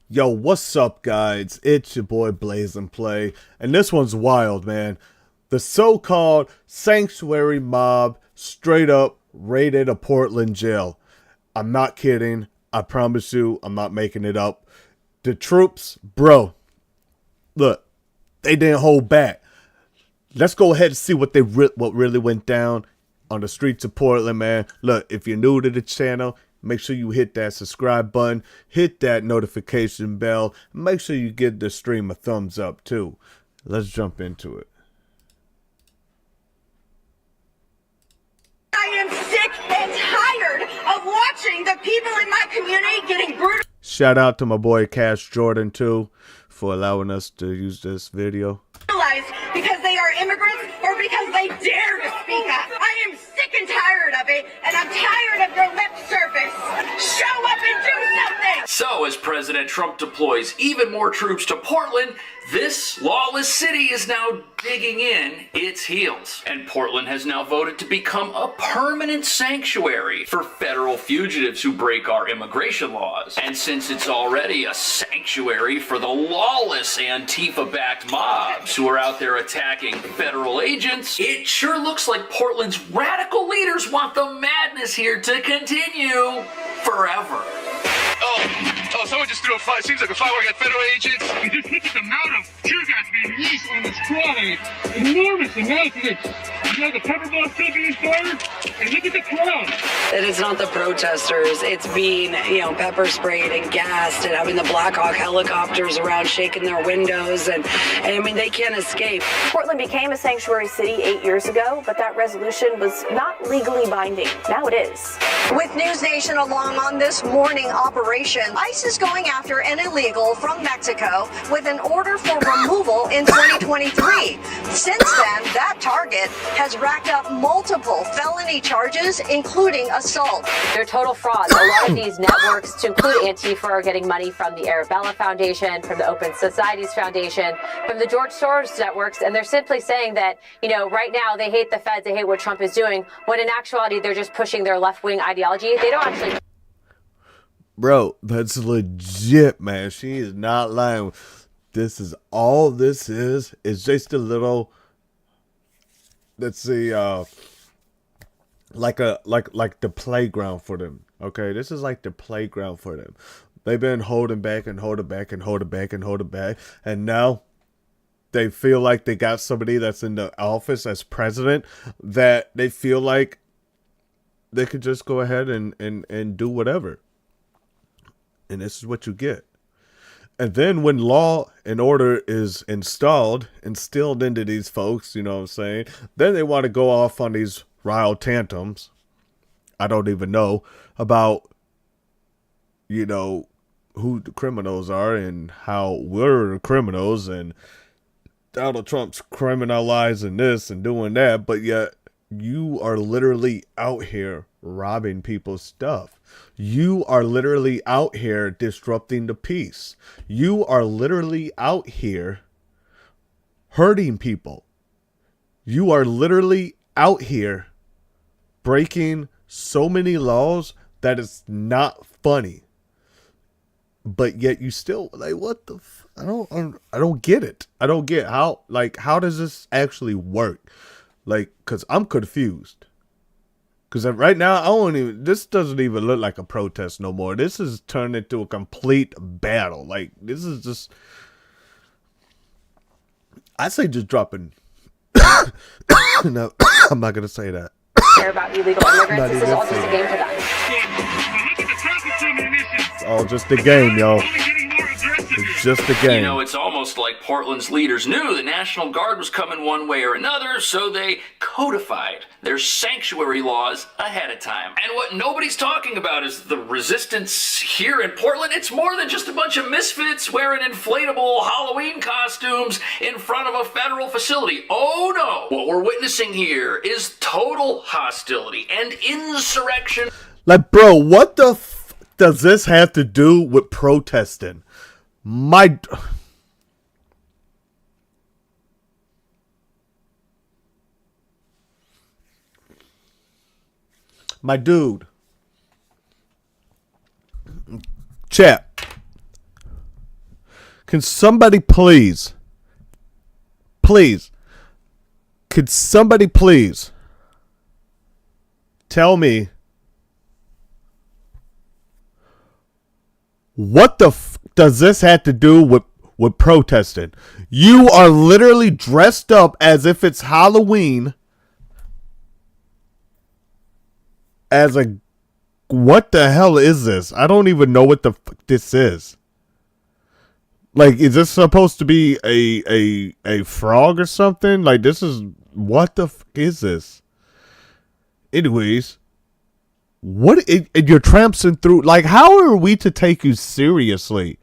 Yo, what's up, guys? It's your boy Blaze and Play, and this one's wild, man. The so-called sanctuary mob straight up raided a Portland jail. I'm not kidding. I promise you, I'm not making it up. The troops, bro, look, they didn't hold back. Let's go ahead and see what really went down on the streets of Portland, man. Look, if you're new to the channel, make sure you hit that subscribe button, hit that notification bell, make sure you give the stream a thumbs up too. Let's jump into it. I am sick and tired of watching the people in my community getting brutalized. Shout out to my boy Cash Jordan too for allowing us to use this video. Because they are immigrants or because they dare to speak up. I am sick and tired of it, and I'm tired of your lip service. Show up and do something! So, as President Trump deploys even more troops to Portland, this lawless city is now digging in its heels. And Portland has now voted to become a permanent sanctuary for federal fugitives who break our immigration laws. And since it's already a sanctuary for the lawless Antifa-backed mobs who are out there attacking federal agents, it sure looks like Portland's radical leaders want the madness here to continue forever. Oh, someone just threw a fire. Seems like a firework at federal agents. And just look at the amount of tear gas being released on this crowd. Enormous amount of it. You know, the pepper ball still being fired. And look at the crowd. That it's not the protesters. It's being, pepper sprayed and gassed and having the Black Hawk helicopters around shaking their windows. And I mean, they can't escape. Portland became a sanctuary city 8 years ago, but that resolution was not legally binding. Now it is. With News Nation along on this morning operation, ICE is going after an illegal from Mexico with an order for removal in 2023. Since then, that target has racked up multiple felony charges, including assault. They're total frauds. A lot of these networks, to include Antifa, are getting money from the Arabella Foundation, from the Open Societies Foundation, from the George Soros networks, and they're simply saying that, right now they hate the feds, they hate what Trump is doing, when in actuality they're just pushing their left-wing ideology. They don't actually... Bro, that's legit, man. She is not lying. This is all this is. It's just a little, let's see, like the playground for them. Okay, this is like the playground for them. They've been holding back and holding back and holding back and holding back, and now they feel like they got somebody that's in the office as president that they feel like they could just go ahead and do whatever. And this is what you get. And then when law and order is instilled into these folks, you know what I'm saying? Then they want to go off on these riled tantrums. I don't even know about, who the criminals are and how we're the criminals and Donald Trump's criminalizing this and doing that. But yet you are literally out here robbing people's stuff. You are literally out here disrupting the peace. You are literally out here hurting people. You are literally out here breaking so many laws that it's not funny. But yet you still what the I don't get it. I don't get how does this actually work? Cuz I'm confused. Because right now, this doesn't even look like a protest no more. This is turned into a complete battle. This is just, I say just dropping. No, I'm not going to say that. care about illegal immigrants. This is all just a game to them. Look at the traffic emissions. It's all just a game, yo. Only getting more aggressive. It's just a game. It's almost like Portland's leaders knew the National Guard was coming one way or another, so they codified their sanctuary laws ahead of time. And what nobody's talking about is the resistance here in Portland. It's more than just a bunch of misfits wearing inflatable Halloween costumes in front of a federal facility. Oh no! What we're witnessing here is total hostility and insurrection. Bro, what the does this have to do with protesting? My dude, chat, Can somebody please, could somebody please tell me what the does this have to do with protesting? You are literally dressed up as if it's Halloween as a, what the hell is this? I don't even know what the fuck this is. Like, is this supposed to be a frog or something? Like, this is, what the fuck is this? Anyways, you're tramping through, like, how are we to take you seriously?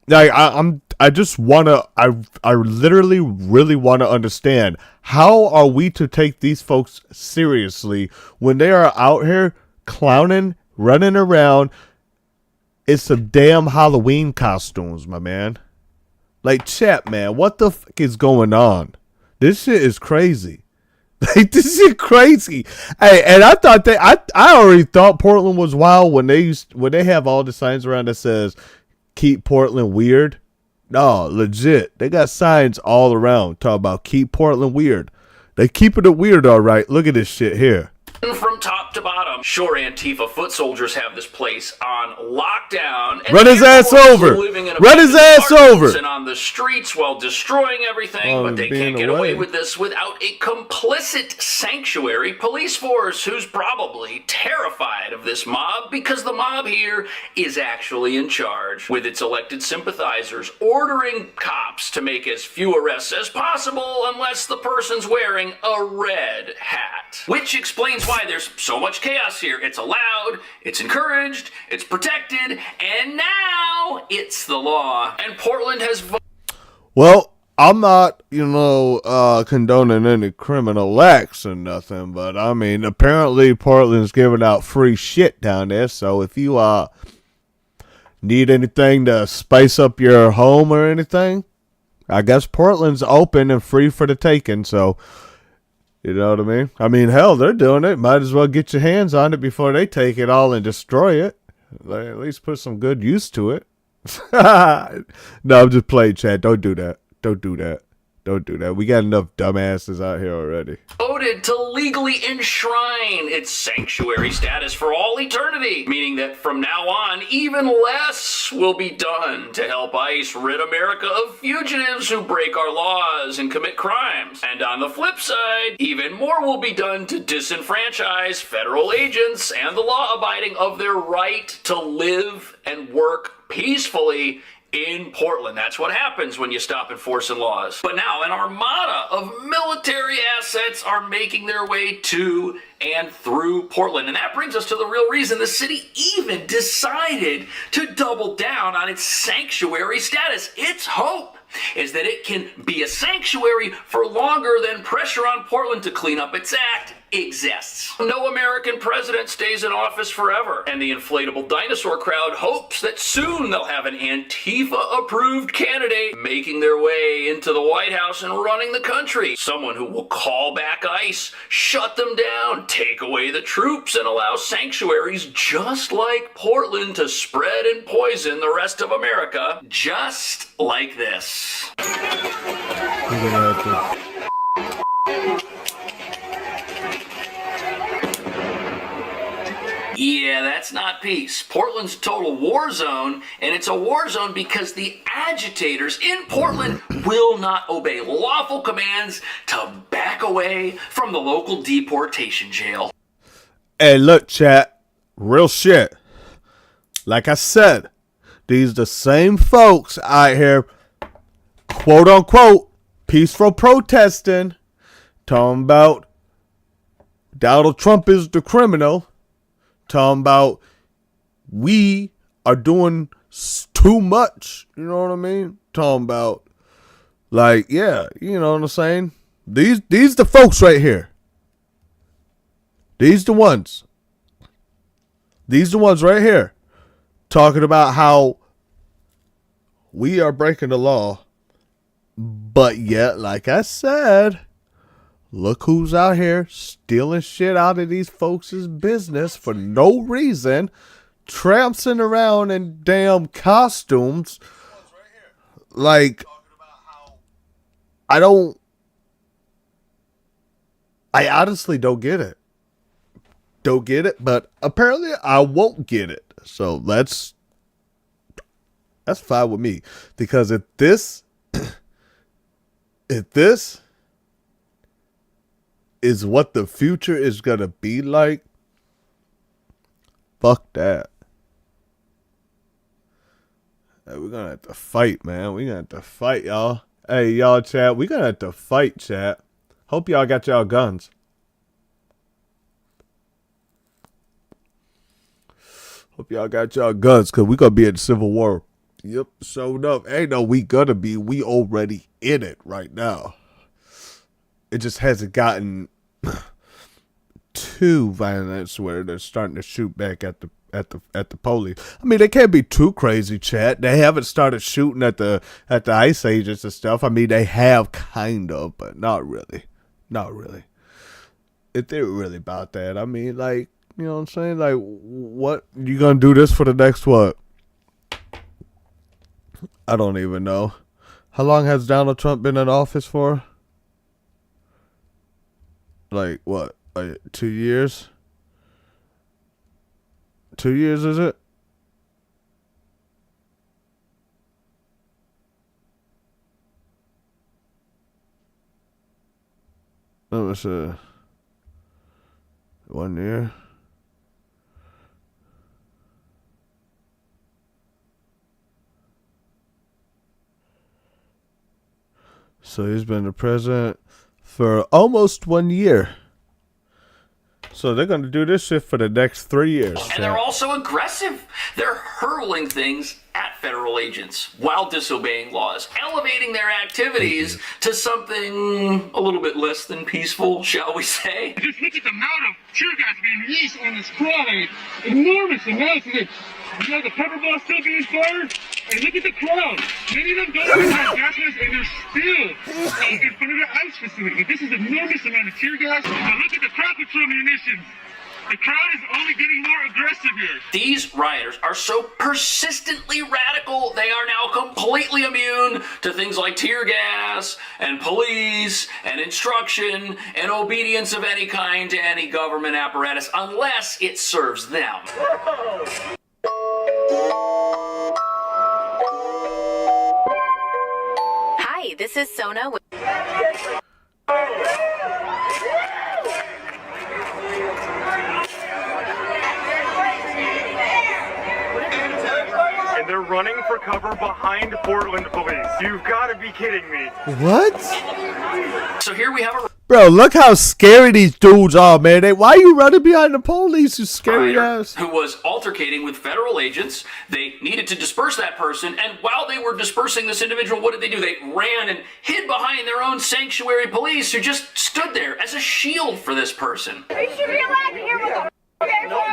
Like, I just wanna, I literally really want to understand, how are we to take these folks seriously when they are out here clowning, running around? It's some damn Halloween costumes, my man. Like, chat, man, what the fuck is going on? This shit is crazy. Like, this is crazy. Hey, and I thought I already thought Portland was wild when they have all the signs around that says keep Portland weird. No, legit. They got signs all around talking about keep Portland weird. They keeping it weird, all right. Look at this shit here. From top to bottom, sure, Antifa foot soldiers have this place on lockdown. Run his ass over! Run his ass over! And on the streets while destroying everything, but they can't get away with this without a complicit sanctuary police force who's probably terrified of this mob because the mob here is actually in charge, with its elected sympathizers ordering cops to make as few arrests as possible unless the person's wearing a red hat. Which explains why there's so much chaos here. It's allowed, it's encouraged, it's protected, and now it's the law. And Portland has Well, I'm not, condoning any criminal acts or nothing, but I mean, apparently Portland's giving out free shit down there, so if you need anything to spice up your home or anything, I guess Portland's open and free for the taking, so you know what I mean? I mean, hell, they're doing it. Might as well get your hands on it before they take it all and destroy it. Like, at least put some good use to it. No, I'm just playing, Chad. Don't do that. Don't do that. Don't do that. We got enough dumbasses out here already. Voted to legally enshrine its sanctuary status for all eternity, meaning that from now on, even less will be done to help ICE rid America of fugitives who break our laws and commit crimes. And on the flip side, even more will be done to disenfranchise federal agents and the law-abiding of their right to live and work peacefully in Portland. That's what happens when you stop enforcing laws. But now an armada of military assets are making their way to and through Portland. And that brings us to the real reason the city even decided to double down on its sanctuary status. Its hope is that it can be a sanctuary for longer than pressure on Portland to clean up its act exists. No American president stays in office forever, and the inflatable dinosaur crowd hopes that soon they'll have an Antifa-approved candidate making their way into the White House and running the country. Someone who will call back ICE, shut them down, take away the troops, and allow sanctuaries just like Portland to spread and poison the rest of America, just like this. Yeah, that's not peace. Portland's a total war zone, and it's a war zone because the agitators in Portland will not obey lawful commands to back away from the local deportation jail. Hey, look, chat. Real shit. Like I said, these the same folks out here, quote unquote, peaceful protesting, talking about Donald Trump is the criminal, talking about we are doing too much, you know what I mean? Talking about, like, yeah, you know what I'm saying? These the folks right here. These the ones. These the ones right here. Talking about how we are breaking the law. But yet, like I said, look who's out here stealing shit out of these folks' business for no reason. tramping around in damn costumes. Like, I honestly don't get it. Don't get it, but apparently I won't get it. So that's fine with me. Because if this is what the future is gonna be like, fuck that. Hey, we're gonna have to fight, man. We're gonna have to fight, y'all. Hey, y'all, chat. We're gonna have to fight, chat. Hope y'all got y'all guns. Hope y'all got y'all guns, because we're gonna be in civil war. Yep, showed up. Ain't no we gonna be. We already in it right now. It just hasn't gotten too violent where they're starting to shoot back at the police. I mean, they can't be too crazy, chat. They haven't started shooting at the ICE agents and stuff. I mean, they have kind of, but not really. Not really. If they're really about that, I mean, like, you know what I'm saying? Like, what? You gonna do this for the next what? I don't even know. How long has Donald Trump been in office for? Like, what? Like 2 years? 2 years, is it? That was 1 year. So he's been the president for almost 1 year. So they're going to do this shit for the next 3 years. And they're also aggressive. They're hurling things at federal agents while disobeying laws, elevating their activities to something a little bit less than peaceful, shall we say. Just look at the amount of tear gas being released on this crowd. Enormous amounts of it. You got the pepper ball still being fired, and look at the crowd. Many of them don't even have gas masks, and they're still in front of the ICE facility. This is an enormous amount of tear gas. Now look at the crowd control munitions. The crowd is only getting more aggressive here. These rioters are so persistently radical, they are now completely immune to things like tear gas and police and instruction and obedience of any kind to any government apparatus unless it serves them. Hi, this is Sona with... And they're running for cover behind Portland police. You've got to be kidding me. What? So here we have a Bro, look how scary these dudes are, man. Why are you running behind the police, you scary ass? who was altercating with federal agents. They needed to disperse that person, and while they were dispersing this individual, what did they do? They ran and hid behind their own sanctuary police who just stood there as a shield for this person. You should be allowed to hear what the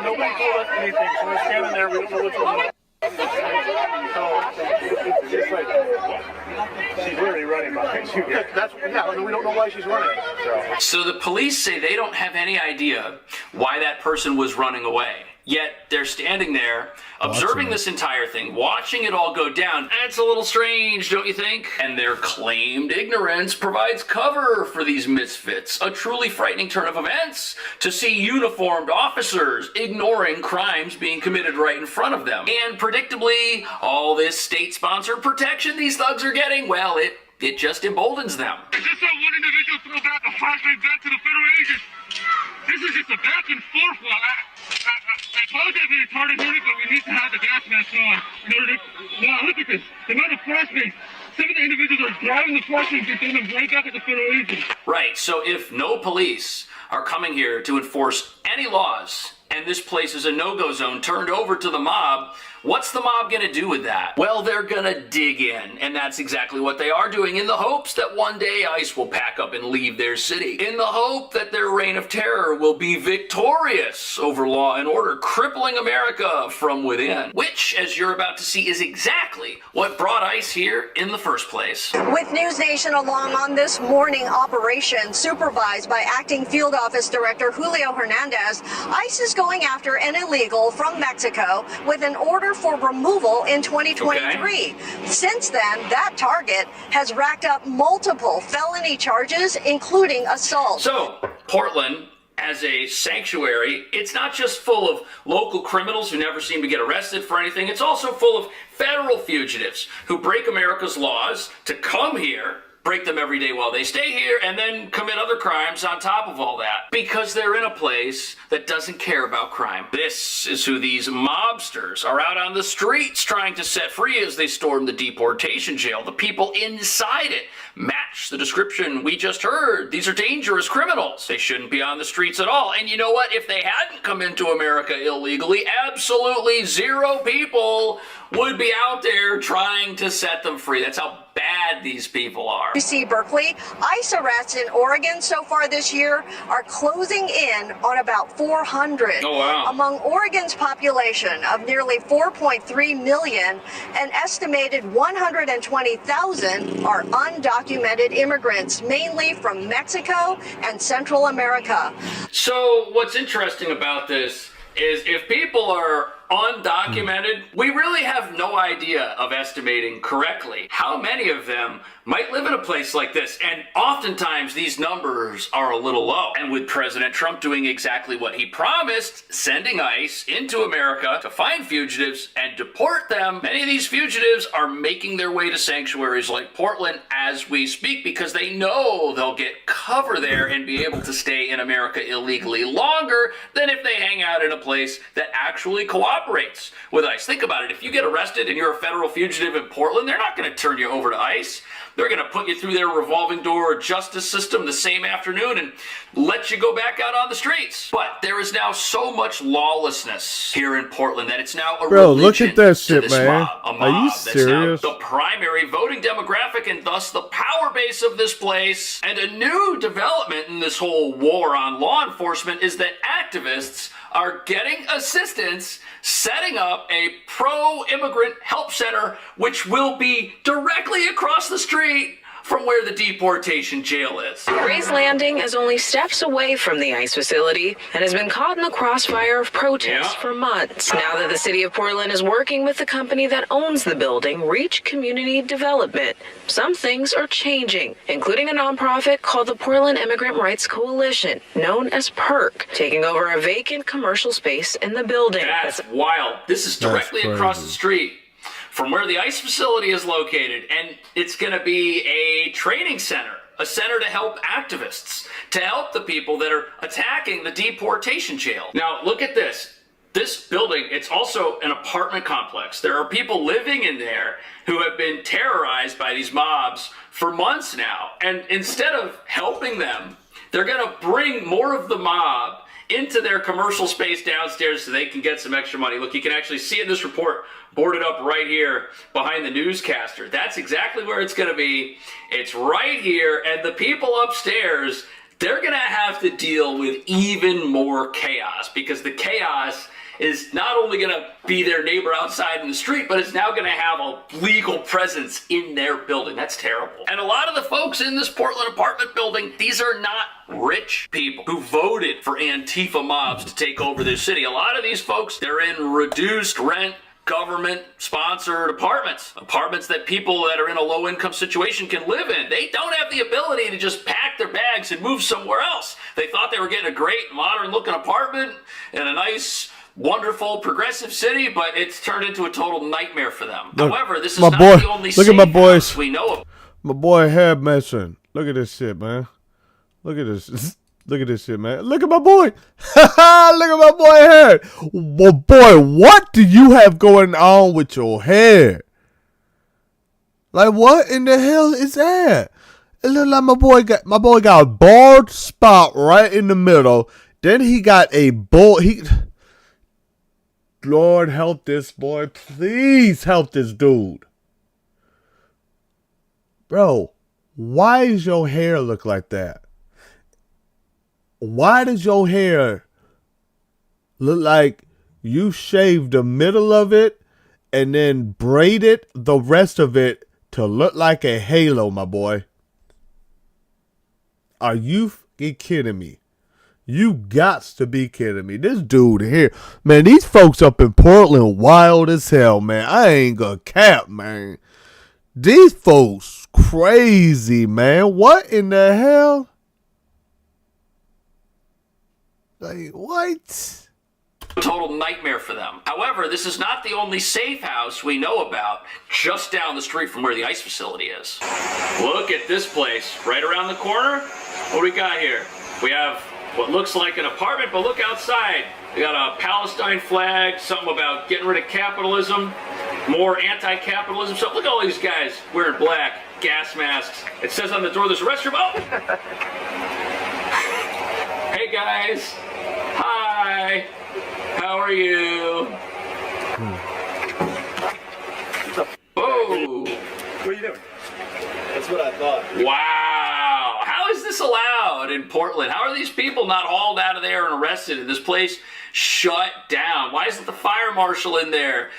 Nobody told us anything, so we're standing there. We don't know what's going on. So, it's just like, she's really running behind you. I mean, we don't know why she's running. So the police say they don't have any idea why that person was running away. Yet they're standing there, observing this entire thing, watching it all go down. That's a little strange, don't you think? And their claimed ignorance provides cover for these misfits. A truly frightening turn of events to see uniformed officers ignoring crimes being committed right in front of them. And predictably, all this state-sponsored protection these thugs are getting, well, it just emboldens them. I just saw one individual throw back a flashlight back to the federal agent. This is just a back and forth. I apologize for the retarded unit, but we need to have the gas mask on in order to... Wow, look at this. The amount of flashbangs. Some of the individuals are grabbing the flashbangs and throwing them right back at the federal agent. Right, so if no police are coming here to enforce any laws, and this place is a no-go zone turned over to the mob, what's the mob gonna do with that? Well, they're gonna dig in, and that's exactly what they are doing in the hopes that one day ICE will pack up and leave their city, in the hope that their reign of terror will be victorious over law and order, crippling America from within, which, as you're about to see, is exactly what brought ICE here in the first place. With News Nation along on this morning operation supervised by Acting Field Office Director Julio Hernandez, ICE is going after an illegal from Mexico with an order for removal in 2023. Since then, that target has racked up multiple felony charges, including assault. So, Portland, as a sanctuary, it's not just full of local criminals who never seem to get arrested for anything. It's also full of federal fugitives who break America's laws to come here, break them every day while they stay here, and then commit other crimes on top of all that because they're in a place that doesn't care about crime. This is who these mobsters are out on the streets trying to set free as they storm the deportation jail. The people inside it match the description we just heard. These are dangerous criminals. They shouldn't be on the streets at all. And you know what? If they hadn't come into America illegally, absolutely zero people would be out there trying to set them free. That's how bad these people are. UC Berkeley, ICE arrests in Oregon so far this year are closing in on about 400. Oh, wow. Among Oregon's population of nearly 4.3 million, an estimated 120,000 are undocumented immigrants, mainly from Mexico and Central America. So what's interesting about this is if people are undocumented, we really have no idea of estimating correctly how many of them might live in a place like this. And oftentimes these numbers are a little low. And with President Trump doing exactly what he promised, sending ICE into America to find fugitives and deport them, many of these fugitives are making their way to sanctuaries like Portland as we speak because they know they'll get cover there and be able to stay in America illegally longer than if they hang out in a place that actually cooperates with ICE. Think about it. If you get arrested and you're a federal fugitive in Portland, they're not going to turn you over to ICE. They're going to put you through their revolving door justice system the same afternoon and let you go back out on the streets. But there is now so much lawlessness here in Portland that it's now a religion look at that shit, to this man. mob. A mob Are you that's serious? now the primary voting demographic and thus the power base of this place. And a new development in this whole war on law enforcement is that activists are getting assistance setting up a pro-immigrant help center, which will be directly across the street from where the deportation jail is. Grace Landing is only steps away from the ICE facility and has been caught in the crossfire of protests for months. Now that the city of Portland is working with the company that owns the building, Reach Community Development, some things are changing, including a nonprofit called the Portland Immigrant Rights Coalition, known as PERC, taking over a vacant commercial space in the building. That's wild. This is directly across the street from where the ICE facility is located, and it's going to be a training center, a center to help activists, to help the people that are attacking the deportation jail. Now, look at this. This building, it's also an apartment complex. There are people living in there who have been terrorized by these mobs for months now, and instead of helping them, they're going to bring more of the mob into their commercial space downstairs so they can get some extra money. Look, you can actually see in this report, boarded up right here behind the newscaster. That's exactly where it's going to be. It's right here, and the people upstairs, they're going to have to deal with even more chaos because the chaos is not only going to be their neighbor outside in the street, but it's now going to have a legal presence in their building. That's terrible. And a lot of the folks in this Portland apartment building, these are not rich people who voted for Antifa mobs to take over this city. A lot of these folks, they're in reduced rent, government-sponsored apartments that people that are in a low-income situation can live in. They don't have the ability to just pack their bags and move somewhere else. They thought they were getting a great, modern-looking apartment in a nice, wonderful, progressive city, but it's turned into a total nightmare for them. Look, however, this is my not boy, the only look at my safe boys. house we know of. My boy Herb Mason. Look at this shit, man. Look at this. Look at this shit, man. Look at my boy. Look at my boy Herb. Well, boy, what do you have going on with your hair? Like, what in the hell is that? It look like my boy got a bald spot right in the middle. Then he got a bald. Lord help this boy. Please help this dude. Bro, why does your hair look like that? Why does your hair look like you shaved the middle of it and then braided the rest of it to look like a halo, my boy? Are you kidding me? You gots to be kidding me. This dude here, man, these folks up in Portland wild as hell, man. I ain't gonna cap, man. These folks crazy, man. What in the hell? Like, what? Total nightmare for them. However, this is not the only safe house we know about just down the street from where the ice facility is. Look at this place right around the corner. What do we got here? We have what looks like an apartment, but look outside. We got a Palestine flag, something about getting rid of capitalism, more anti-capitalism stuff. Look at all these guys wearing black, gas masks. It says on the door there's a restroom. Oh! Hey guys. Hi. How are you? Oh. What are you doing? That's what I thought. Wow. How is this allowed in Portland? How are these people not hauled out of there and arrested and this place shut down? Why isn't the fire marshal in there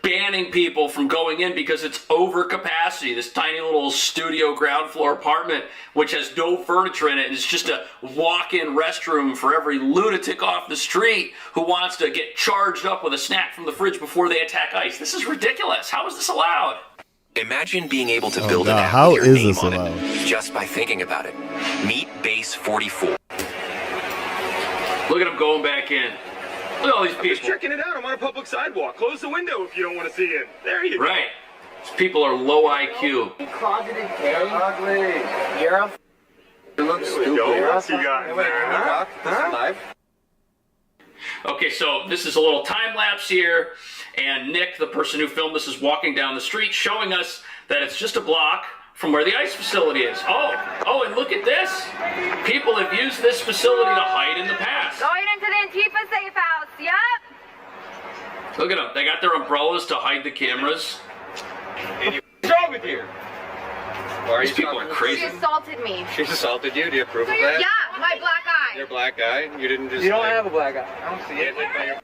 banning people from going in because it's over capacity? This tiny little studio ground floor apartment which has no furniture in it and it's just a walk-in restroom for every lunatic off the street who wants to get charged up with a snack from the fridge before they attack ice. This is ridiculous. How is this allowed? Imagine being able to build an app how with your is name this on allowed? it just by thinking about it. Meet Base 44. Look at them going back in. Look at all these I'm just people. checking it out. I'm on a public sidewalk. Close the window if you don't want to see it. There you go. Right. These people are low IQ. Closeted gay. Ugly. You're a. You look stupid. What you got in there? Huh? Okay, so this is a little time lapse here, and Nick, the person who filmed this, is walking down the street showing us that it's just a block from where the ice facility is. Oh, and look at this. People have used this facility to hide in the past. Going into the Antifa safe house, yep. Look at them. They got their umbrellas to hide the cameras. What's wrong with you? These people are crazy. She assaulted me. She assaulted you. Do you approve of Yeah, that? my black eye. Your black guy. You didn't just. You don't have a black eye. I don't see it. All right.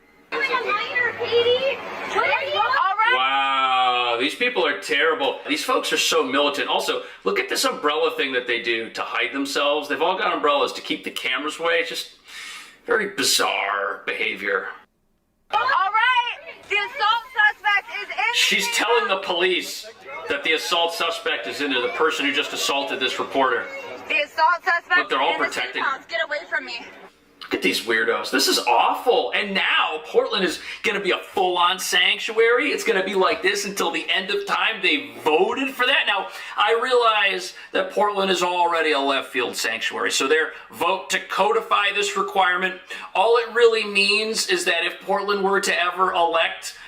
Wow, these people are terrible. These folks are so militant. Also, look at this umbrella thing that they do to hide themselves. They've all got umbrellas to keep the cameras away. It's just very bizarre behavior. All right. The assault suspect is in. She's telling the police that the assault suspect is into the person who just assaulted this reporter. The assault suspect. Look, they're all is in the protecting safe her. house. Get away from me. Look at these weirdos. This is awful. And now Portland is going to be a full-on sanctuary. It's going to be like this until the end of time. They voted for that. Now, I realize that Portland is already a left field sanctuary. So their vote to codify this requirement, all it really means is that if Portland were to ever elect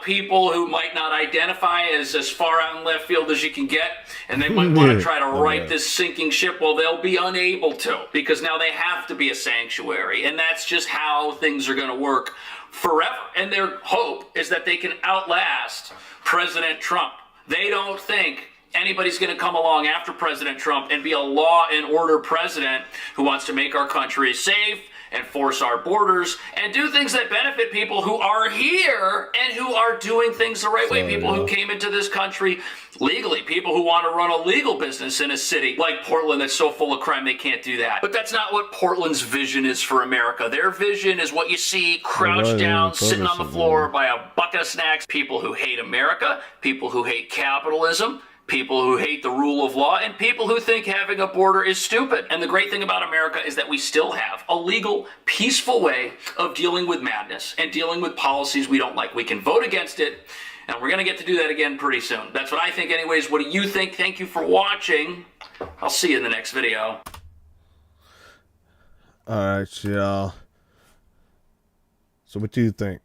people who might not identify as far out in left field as you can get, and they might want to try to right this sinking ship, well, they'll be unable to, because now they have to be a sanctuary, and that's just how things are going to work forever. And their hope is that they can outlast President Trump. They don't think anybody's going to come along after President Trump and be a law and order president who wants to make our country safe, enforce our borders, and do things that benefit people who are here and who are doing things the right way. People who came into this country legally. People who want to run a legal business in a city like Portland that's so full of crime they can't do that. But that's not what Portland's vision is for America. Their vision is what you see crouched down, sitting on the floor by a bucket of snacks. People who hate America, people who hate capitalism, people who hate the rule of law, and people who think having a border is stupid. And the great thing about America is that we still have a legal, peaceful way of dealing with madness and dealing with policies we don't like. We can vote against it, and we're going to get to do that again pretty soon. That's what I think anyways. What do you think? Thank you for watching. I'll see you in the next video. All right, y'all. So what do you think?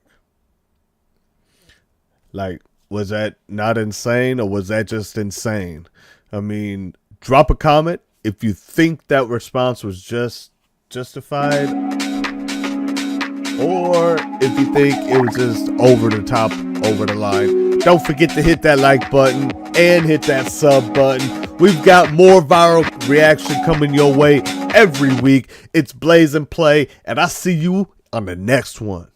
Like, was that not insane, or was that just insane? I mean, drop a comment if you think that response was just justified, or if you think it was just over the top, over the line. Don't forget to hit that like button and hit that sub button. We've got more viral reaction coming your way every week. It's Blaze and Play, and I'll see you on the next one.